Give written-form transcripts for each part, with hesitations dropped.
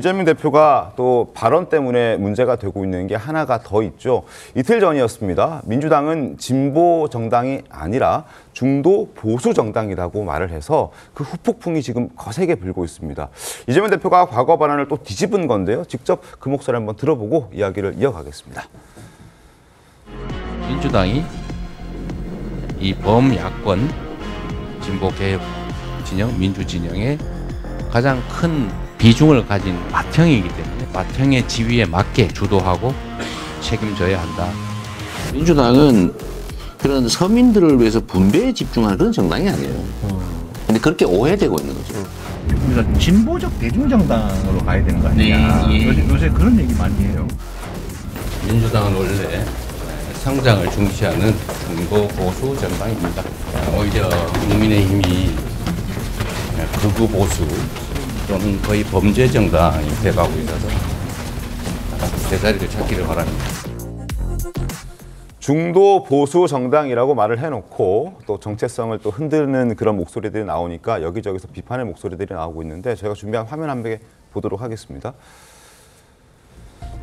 이재명 대표가 또 발언 때문에 문제가 되고 있는 게 하나가 더 있죠. 이틀 전이었습니다. 민주당은 진보 정당이 아니라 중도 보수 정당이라고 말을 해서 그 후폭풍이 지금 거세게 불고 있습니다. 이재명 대표가 과거 발언을 또 뒤집은 건데요. 직접 그 목소리 한번 들어보고 이야기를 이어가겠습니다. 민주당이 이 범야권 진보개혁 진영, 민주진영의 가장 큰 비중을 가진 맏형이기 때문에 맏형의 지위에 맞게 주도하고 책임져야 한다. 민주당은 그런 서민들을 위해서 분배에 집중하는 그런 정당이 아니에요. 근데 그렇게 오해되고 있는 거죠. 우리가 진보적 대중정당으로 가야 되는 거 아니냐. 네, 예. 요새 그런 얘기 많이 해요. 민주당은 원래 성장을 중시하는 중도 보수 정당입니다. 오히려 국민의힘이 극우 보수 또는 거의 범죄 정당이 돼가고 있어서 제자리를 찾기를 바랍니다. 중도 보수 정당이라고 말을 해놓고 또 정체성을 또 흔드는 그런 목소리들이 나오니까 여기저기서 비판의 목소리들이 나오고 있는데 저희가 준비한 화면 한 개 보도록 하겠습니다.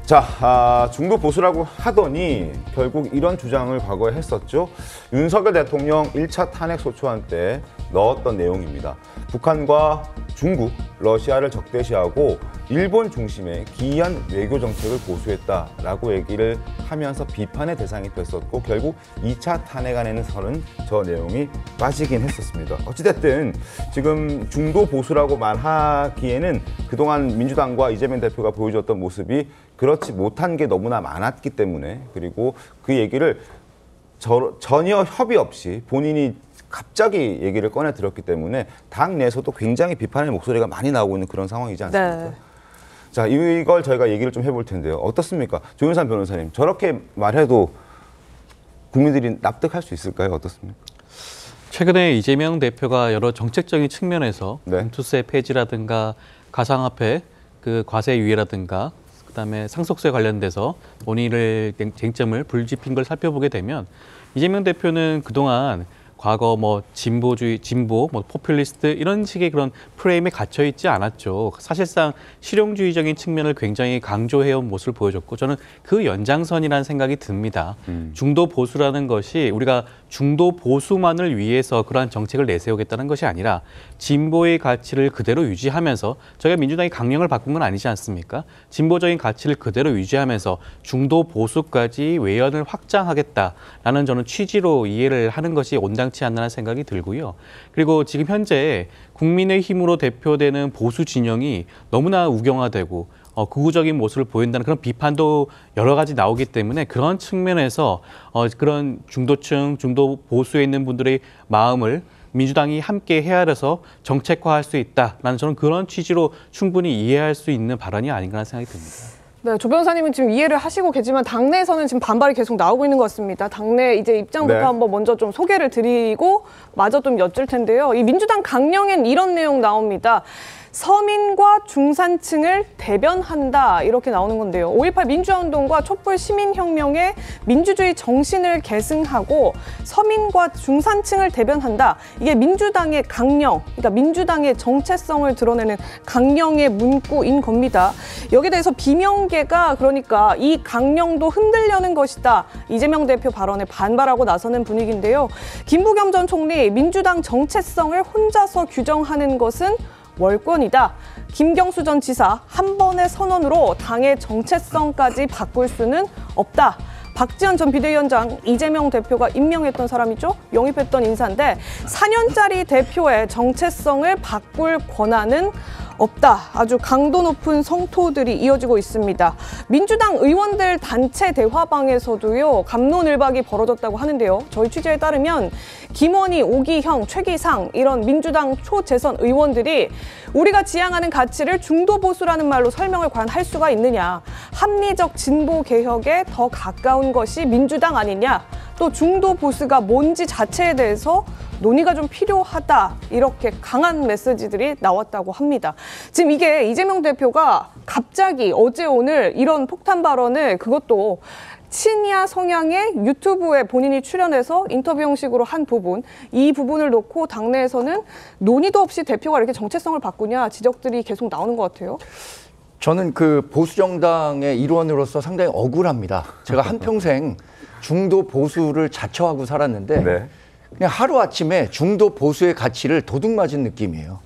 자, 중도 보수라고 하더니 결국 이런 주장을 과거에 했었죠. 윤석열 대통령 1차 탄핵 소추안 때 넣었던 내용입니다. 북한과 중국, 러시아를 적대시하고 일본 중심의 기이한 외교 정책을 고수했다라고 얘기를 하면서 비판의 대상이 됐었고 결국 2차 탄핵안에는 저 내용이 빠지긴 했었습니다. 어찌됐든 지금 중도 보수라고 말하기에는 그동안 민주당과 이재명 대표가 보여줬던 모습이 그렇지 못한 게 너무나 많았기 때문에 그리고 그 얘기를 전혀 협의 없이 본인이 갑자기 얘기를 꺼내 들었기 때문에 당 내에서도 굉장히 비판의 목소리가 많이 나오고 있는 그런 상황이지 않습니까? 네. 자, 이걸 저희가 얘기를 좀 해볼 텐데요. 어떻습니까? 조윤선 변호사님, 저렇게 말해도 국민들이 납득할 수 있을까요? 어떻습니까? 최근에 이재명 대표가 여러 정책적인 측면에서 네. 투세 폐지라든가 가상화폐 그 과세 유예라든가 그다음에 상속세 관련돼서 본인의 쟁점을 불짚힌 걸 살펴보게 되면 이재명 대표는 그동안 과거 진보, 포퓰리스트 이런 식의 그런 프레임에 갇혀 있지 않았죠. 사실상 실용주의적인 측면을 굉장히 강조해온 모습을 보여줬고 저는 그 연장선이라는 생각이 듭니다. 중도 보수라는 것이 우리가 중도 보수만을 위해서 그러한 정책을 내세우겠다는 것이 아니라 진보의 가치를 그대로 유지하면서 저희가 민주당이 강령을 바꾼 건 아니지 않습니까? 진보적인 가치를 그대로 유지하면서 중도 보수까지 외연을 확장하겠다라는 저는 취지로 이해를 하는 것이 온당치 않나라는 생각이 들고요. 그리고 지금 현재 국민의힘으로 대표되는 보수 진영이 너무나 우경화되고 극우적인 모습을 보인다는 그런 비판도 여러 가지 나오기 때문에 그런 측면에서 그런 중도층, 중도 보수에 있는 분들의 마음을 민주당이 함께 헤아려서 정책화할 수 있다라는 저는 그런 취지로 충분히 이해할 수 있는 발언이 아닌가 하는 생각이 듭니다. 네, 조 변호사님은 지금 이해를 하시고 계지만 당내에서는 지금 반발이 계속 나오고 있는 것 같습니다. 당내 이제 입장부터 네. 한번 먼저 좀 소개를 드리고 마저 좀 여쭐 텐데요. 이 민주당 강령엔 이런 내용 나옵니다. 서민과 중산층을 대변한다 이렇게 나오는 건데요. 5.18 민주화운동과 촛불 시민혁명의 민주주의 정신을 계승하고 서민과 중산층을 대변한다. 이게 민주당의 강령, 그러니까 민주당의 정체성을 드러내는 강령의 문구인 겁니다. 여기에 대해서 비명계가 그러니까 이 강령도 흔들려는 것이다. 이재명 대표 발언에 반발하고 나서는 분위기인데요. 김부겸 전 총리 민주당 정체성을 혼자서 규정하는 것은 월권이다. 김경수 전 지사 한 번의 선언으로 당의 정체성까지 바꿀 수는 없다. 박지원 전 비대위원장 이재명 대표가 임명했던 사람이죠. 영입했던 인사인데 4년짜리 대표의 정체성을 바꿀 권한은 없다. 아주 강도 높은 성토들이 이어지고 있습니다. 민주당 의원들 단체 대화방에서도요. 갑론을박이 벌어졌다고 하는데요. 저희 취재에 따르면 김원희, 오기형, 최기상 이런 민주당 초재선 의원들이 우리가 지향하는 가치를 중도보수라는 말로 설명을 과연 할 수가 있느냐. 합리적 진보개혁에 더 가까운 것이 민주당 아니냐. 또 중도보수가 뭔지 자체에 대해서 논의가 좀 필요하다. 이렇게 강한 메시지들이 나왔다고 합니다. 지금 이게 이재명 대표가 갑자기 어제 오늘 이런 폭탄 발언을 그것도 친이하 성향의 유튜브에 본인이 출연해서 인터뷰 형식으로 한 부분, 이 부분을 놓고 당내에서는 논의도 없이 대표가 이렇게 정체성을 바꾸냐 지적들이 계속 나오는 것 같아요. 저는 그 보수정당의 일원으로서 상당히 억울합니다. 제가 한평생 중도 보수를 자처하고 살았는데 네. 그냥 하루아침에 중도 보수의 가치를 도둑맞은 느낌이에요.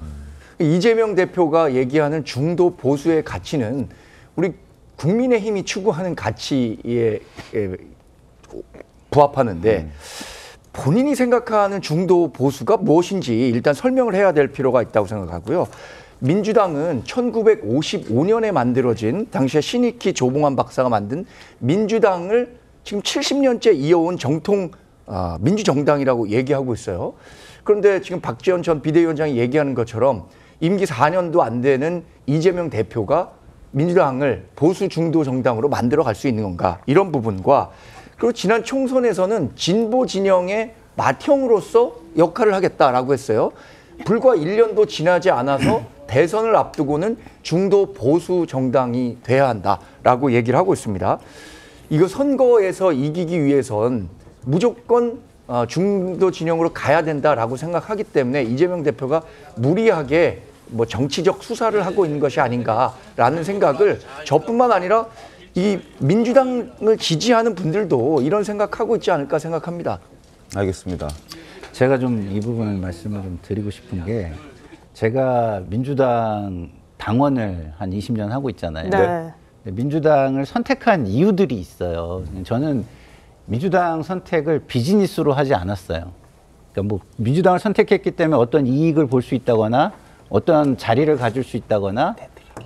이재명 대표가 얘기하는 중도 보수의 가치는 우리 국민의힘이 추구하는 가치에 부합하는데 본인이 생각하는 중도 보수가 무엇인지 일단 설명을 해야 될 필요가 있다고 생각하고요. 민주당은 1955년에 만들어진 당시에 신익희 조봉환 박사가 만든 민주당을 지금 70년째 이어온 정통 민주정당이라고 얘기하고 있어요. 그런데 지금 박지원 전 비대위원장이 얘기하는 것처럼 임기 4년도 안 되는 이재명 대표가 민주당을 보수 중도 정당으로 만들어 갈 수 있는 건가, 이런 부분과 그리고 지난 총선에서는 진보 진영의 맏형으로서 역할을 하겠다라고 했어요. 불과 1년도 지나지 않아서 대선을 앞두고는 중도 보수 정당이 돼야 한다라고 얘기를 하고 있습니다. 이거 선거에서 이기기 위해선 무조건 중도 진영으로 가야 된다라고 생각하기 때문에 이재명 대표가 무리하게 뭐 정치적 수사를 하고 있는 것이 아닌가라는 생각을 저뿐만 아니라 이 민주당을 지지하는 분들도 이런 생각하고 있지 않을까 생각합니다. 알겠습니다. 제가 좀 이 부분을 말씀을 좀 드리고 싶은 게, 제가 민주당 당원을 한 20년 하고 있잖아요. 네. 민주당을 선택한 이유들이 있어요. 저는 민주당 선택을 비즈니스로 하지 않았어요. 그러니까 뭐 민주당을 선택했기 때문에 어떤 이익을 볼 수 있다거나 어떤 자리를 가질 수 있다거나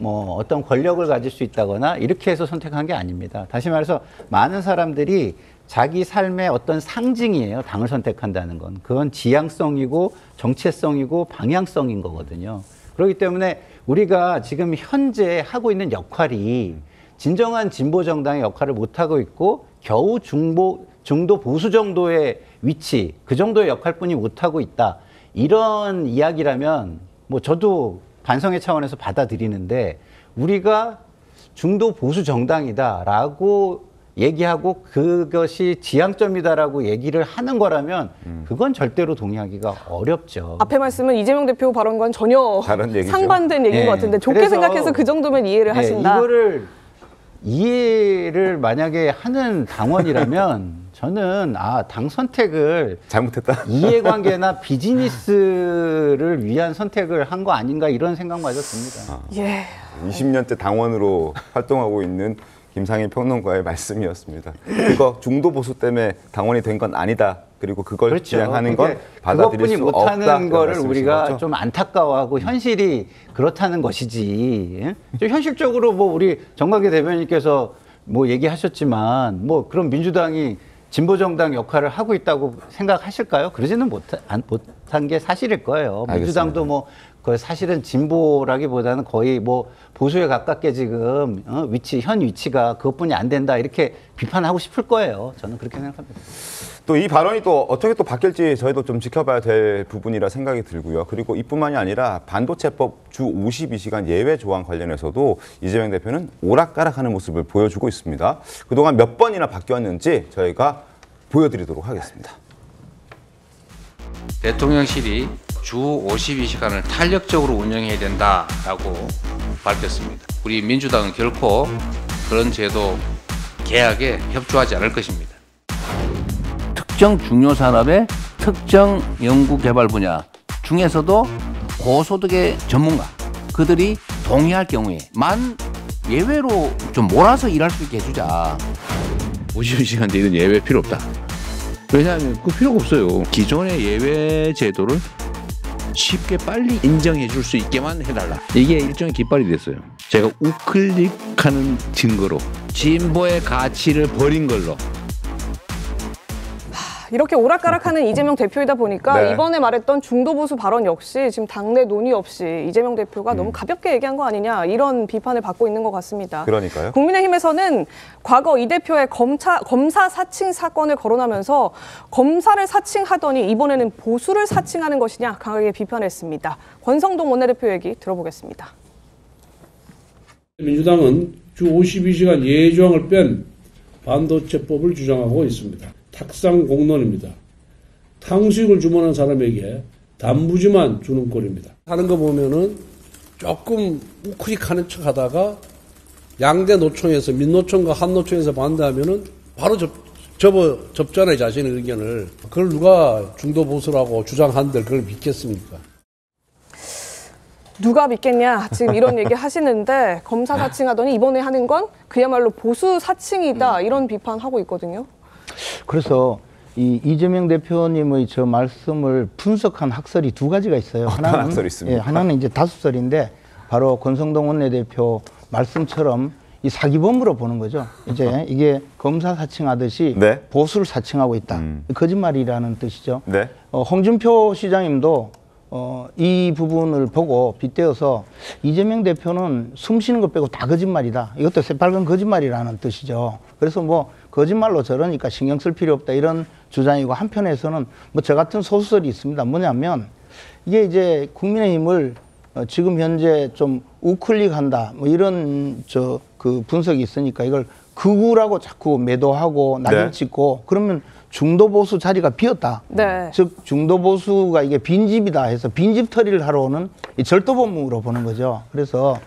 뭐 어떤 권력을 가질 수 있다거나 이렇게 해서 선택한 게 아닙니다. 다시 말해서 많은 사람들이 자기 삶의 어떤 상징이에요. 당을 선택한다는 건. 그건 지향성이고 정체성이고 방향성인 거거든요. 그렇기 때문에 우리가 지금 현재 하고 있는 역할이 진정한 진보 정당의 역할을 못하고 있고 겨우 중도 보수 정도의 위치, 그 정도의 역할뿐이 못하고 있다. 이런 이야기라면 뭐 저도 반성의 차원에서 받아들이는데, 우리가 중도 보수 정당이다라고 얘기하고 그것이 지향점이다라고 얘기를 하는 거라면 그건 절대로 동의하기가 어렵죠. 앞에 말씀은 이재명 대표 발언과는 전혀 다른 얘기죠. 상반된 얘기인 것 같은데, 좋게 그래서, 생각해서 그 정도면 이해를 하신다. 이거를 이해를 만약에 하는 당원이라면 저는 당 선택을 잘못했다. 이해관계나 비즈니스를 위한 선택을 한 거 아닌가, 이런 생각마저 듭니다. 예. 20년째 당원으로 활동하고 있는 김상일 평론가의 말씀이었습니다. 그거 중도 보수 때문에 당원이 된 건 아니다. 그리고 그걸 그렇죠. 지향하는 건 그것뿐이 받아들일 수 없다. 못하는 거를 우리가 거죠? 좀 안타까워하고 현실이 그렇다는 것이지. 예? 좀 현실적으로 뭐 우리 정관계 대변인께서 뭐 얘기하셨지만 뭐 그럼 민주당이 진보정당 역할을 하고 있다고 생각하실까요? 그러지는 못한 게 사실일 거예요. 알겠습니다. 민주당도 뭐 사실은 진보라기보다는 거의 뭐 보수에 가깝게 지금 현 위치가 그것뿐이 안 된다, 이렇게 비판하고 싶을 거예요. 저는 그렇게 생각합니다. 또 이 발언이 또 어떻게 또 바뀔지 저희도 좀 지켜봐야 될 부분이라 생각이 들고요. 그리고 이뿐만이 아니라 반도체법 주 52시간 예외 조항 관련해서도 이재명 대표는 오락가락하는 모습을 보여주고 있습니다. 그동안 몇 번이나 바뀌었는지 저희가 보여드리도록 하겠습니다. 대통령실이 주 52시간을 탄력적으로 운영해야 된다라고 밝혔습니다. 우리 민주당은 결코 그런 제도 개혁에 협조하지 않을 것입니다. 특정 중요 산업의 특정 연구 개발 분야 중에서도 고소득의 전문가, 그들이 동의할 경우에만 예외로 좀 몰아서 일할 수 있게 해주자. 52시간 되는 예외 필요 없다. 왜냐하면 그 필요가 없어요. 기존의 예외 제도를 쉽게 빨리 인정해 줄 수 있게만 해달라. 이게 일종의 깃발이 됐어요. 제가 우클릭하는 증거로 진보의 가치를 버린 걸로. 이렇게 오락가락하는 이재명 대표이다 보니까 네. 이번에 말했던 중도보수 발언 역시 지금 당내 논의 없이 이재명 대표가 너무 가볍게 얘기한 거 아니냐, 이런 비판을 받고 있는 것 같습니다. 그러니까요. 국민의힘에서는 과거 이 대표의 검사 사칭 사건을 거론하면서 검사를 사칭하더니 이번에는 보수를 사칭하는 것이냐 강하게 비판했습니다. 권성동 원내대표 얘기 들어보겠습니다. 민주당은 주 52시간 예외 조항을 뺀 반도체법을 주장하고 있습니다. 탁상 공론입니다. 탕수육을 주문한 사람에게 단무지만 주는 꼴입니다. 하는 거 보면은 조금 우클릭하는 척 하다가 양대 노총에서 민노총과 한노총에서 반대하면은 바로 접잖아요, 자신의 의견을. 그걸 누가 중도 보수라고 주장한들 그걸 믿겠습니까? 누가 믿겠냐 지금 이런 얘기 하시는데 검사 사칭하더니 이번에 하는 건 그야말로 보수 사칭이다 이런 비판하고 있거든요. 그래서 이 이재명 대표님의 저 말씀을 분석한 학설이 두 가지가 있어요. 하나는 학설이 있습니까? 예, 하나는 이제 다수설인데 바로 권성동 원내대표 말씀처럼 이 사기범으로 보는 거죠. 이제 이게 검사 사칭하듯이 네. 보수를 사칭하고 있다. 거짓말이라는 뜻이죠. 네. 홍준표 시장님도 이 부분을 보고 빗대어서 이재명 대표는 숨 쉬는 것 빼고 다 거짓말이다. 이것도 새빨간 거짓말이라는 뜻이죠. 그래서 뭐 거짓말로 저러니까 신경 쓸 필요 없다 이런 주장이고 한편에서는 뭐 저 같은 소설이 있습니다. 뭐냐면 이게 이제 국민의힘을 지금 현재 좀 우클릭한다 뭐 이런 그 분석이 있으니까 이걸 극우라고 자꾸 매도하고 낙인 네. 찍고 그러면 중도 보수 자리가 비었다. 네. 즉 중도 보수가 이게 빈집이다 해서 빈집 처리를 하러 오는 이 절도범으로 보는 거죠. 그래서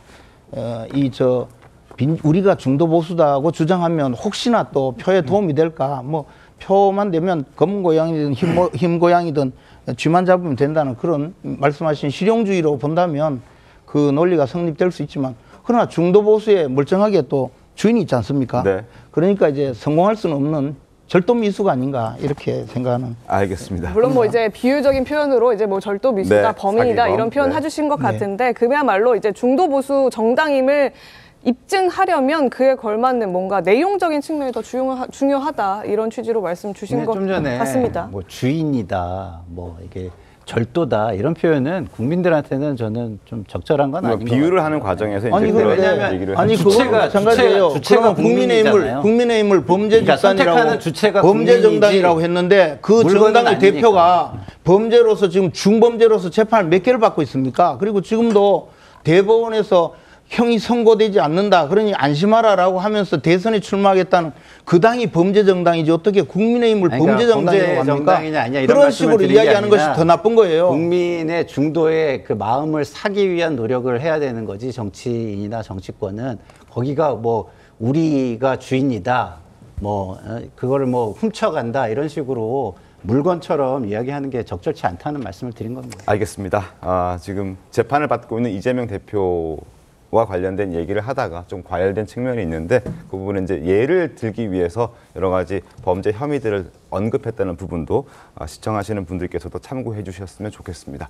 우리가 중도 보수다고 주장하면 혹시나 또 표에 도움이 될까? 뭐 표만 되면 검은 고양이든 흰 고양이든 쥐만 잡으면 된다는 그런 말씀하신 실용주의로 본다면 그 논리가 성립될 수 있지만 그러나 중도 보수에 멀쩡하게 또 주인이 있지 않습니까? 네. 그러니까 이제 성공할 수는 없는 절도 미수가 아닌가 이렇게 생각하는. 알겠습니다. 물론 뭐 이제 비유적인 표현으로 이제 뭐 절도 미수다, 네, 범인이다 사기범. 이런 표현 네. 해주신 것 네. 같은데 그야말로 이제 중도 보수 정당임을 입증하려면 그에 걸맞는 뭔가 내용적인 측면이 더 중요하다 이런 취지로 말씀 주신 것 좀 전에 같습니다. 뭐 주인이다, 뭐 이게 절도다 이런 표현은 국민들한테는 저는 좀 적절한 건 아닌 것 같아요. 비유를 하는 과정에서 아니 이제 그런데 그런 얘기를 아니 했죠. 그거 마찬가지예요. 주체가 그러면 국민의힘을 범죄 그러니까 집단이라고 선택하는 주체가 범죄 국민이지 정당이라고 했는데 그 물건은 정당의 아니니까. 대표가 범죄로서 지금 중범죄로서 재판을 몇 개를 받고 있습니까? 그리고 지금도 대법원에서 형이 선고되지 않는다. 그러니 안심하라라고 하면서 대선에 출마하겠다는 그 당이 범죄 정당이지 어떻게 국민의힘을 그러니까 범죄 정당이라고 범죄 합니까? 정당이냐 아니냐 이런 그런 말씀을 식으로 드린 게 이야기하는 것이 아니라 더 나쁜 거예요. 국민의 중도의 그 마음을 사기 위한 노력을 해야 되는 거지 정치인이나 정치권은 거기가 뭐 우리가 주인이다. 뭐 그거를 뭐 훔쳐간다 이런 식으로 물건처럼 이야기하는 게 적절치 않다는 말씀을 드린 겁니다. 알겠습니다. 지금 재판을 받고 있는 이재명 대표와 관련된 얘기를 하다가 좀 과열된 측면이 있는데 그 부분은 이제 예를 들기 위해서 여러 가지 범죄 혐의들을 언급했다는 부분도 시청하시는 분들께서도 참고해 주셨으면 좋겠습니다.